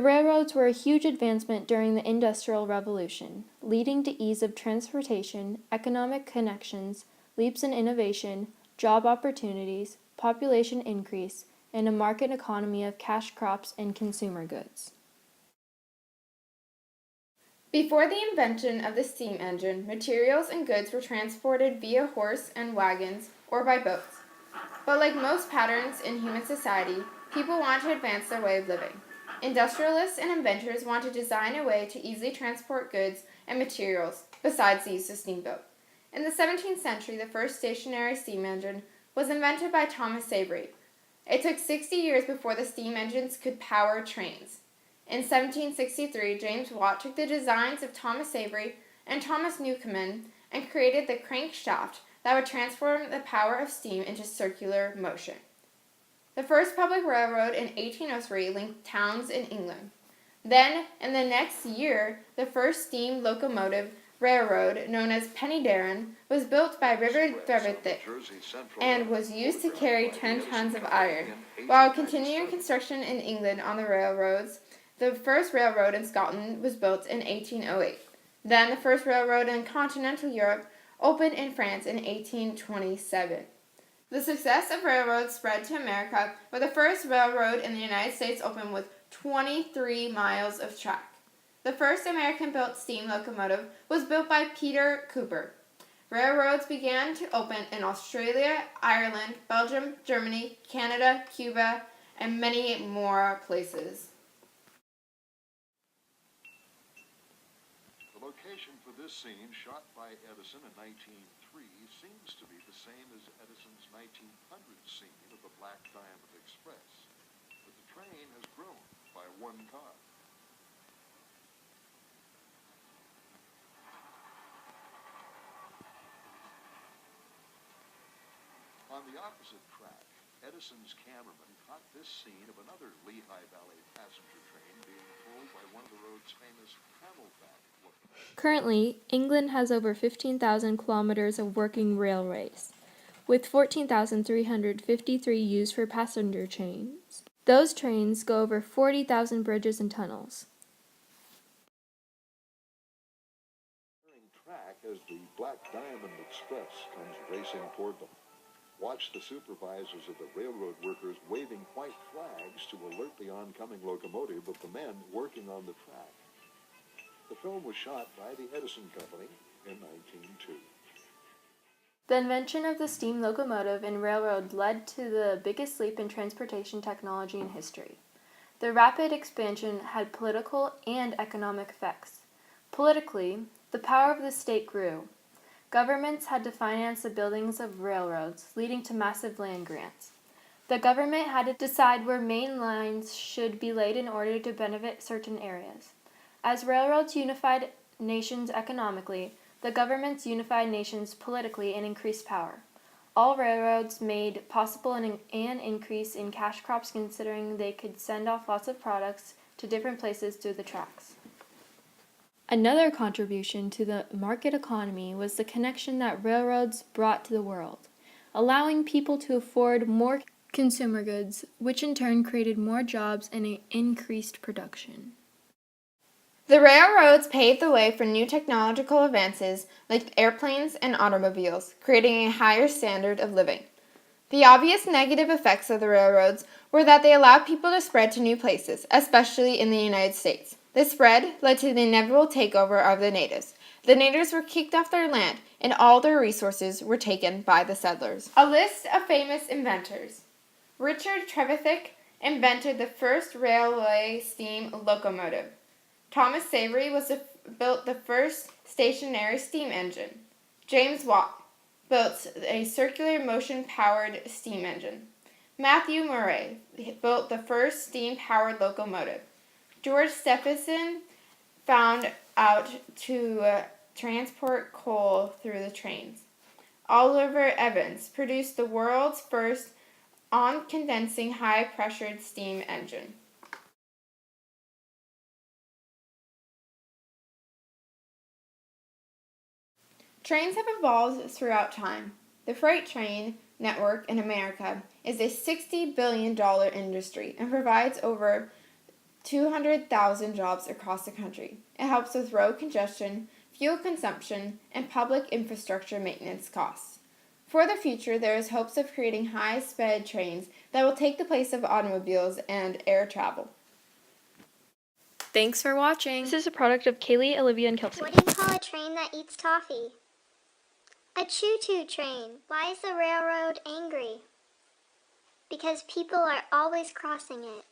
The railroads were a huge advancement during the Industrial Revolution, leading to ease of transportation, economic connections, leaps in innovation, job opportunities, population increase, and a market economy of cash crops and consumer goods. Before the invention of the steam engine, materials and goods were transported via horse and wagons or by boats. But like most patterns in human society, people want to advance their way of living. Industrialists and inventors want to design a way to easily transport goods and materials besides the use of steamboat. In the 17th century, the first stationary steam engine was invented by Thomas Savery. It took 60 years before the steam engines could power trains. In 1763, James Watt took the designs of Thomas Savery and Thomas Newcomen and created the crankshaft that would transform the power of steam into circular motion. The first public railroad in 1803 linked towns in England. Then, in the next year, the first steam locomotive railroad, known as Penny-Darran, was built by River Trevithick and was used to carry 10 tons of iron. While continuing construction in England on the railroads, the first railroad in Scotland was built in 1808. Then the first railroad in continental Europe opened in France in 1827. The success of railroads spread to America, where the first railroad in the United States opened with 23 miles of track. The first American-built steam locomotive was built by Peter Cooper. Railroads began to open in Australia, Ireland, Belgium, Germany, Canada, Cuba, and many more places. The location for this scene, shot by Edison in 1903, seems to be the same as Edison's 1900 scene of the Black Diamond Express, but the train has grown by one car. On the opposite track, Edison's cameraman caught this scene of another Lehigh Valley passenger train being pulled by one of the road's famous Camelback locomotives. Currently, England has over 15,000 kilometers of working railways, with 14,353 used for passenger trains. Those trains go over 40,000 bridges and tunnels. Track as the Black Diamond Express comes racing toward them. Watch the supervisors of the railroad workers waving white flags to alert the oncoming locomotive of the men working on the track. The film was shot by the Edison Company in 1902. The invention of the steam locomotive and railroad led to the biggest leap in transportation technology in history. The rapid expansion had political and economic effects. Politically, the power of the state grew. Governments had to finance the buildings of railroads, leading to massive land grants. The government had to decide where main lines should be laid in order to benefit certain areas. As railroads unified nations economically, the governments unified nations politically and increased power. All railroads made possible an increase in cash crops, considering they could send off lots of products to different places through the tracks. Another contribution to the market economy was the connection that railroads brought to the world, allowing people to afford more consumer goods, which in turn created more jobs and increased production. The railroads paved the way for new technological advances like airplanes and automobiles, creating a higher standard of living. The obvious negative effects of the railroads were that they allowed people to spread to new places, especially in the United States. This spread led to the inevitable takeover of the natives. The natives were kicked off their land, and all their resources were taken by the settlers. A list of famous inventors. Richard Trevithick invented the first railway steam locomotive. Thomas Savery built the first stationary steam engine. James Watt built a circular motion-powered steam engine. Matthew Murray built the first steam-powered locomotive. George Stephenson found out to transport coal through the trains. Oliver Evans produced the world's first on-condensing high-pressured steam engine. Trains have evolved throughout time. The freight train network in America is a $60 billion industry and provides over 200,000 jobs across the country. It helps with road congestion, fuel consumption, and public infrastructure maintenance costs. For the future, there is hopes of creating high-speed trains that will take the place of automobiles and air travel. Thanks for watching. This is a product of Kaylee, Olivia, and Kelsey. What do you call a train that eats toffee? A choo-choo train. Why is the railroad angry? Because people are always crossing it.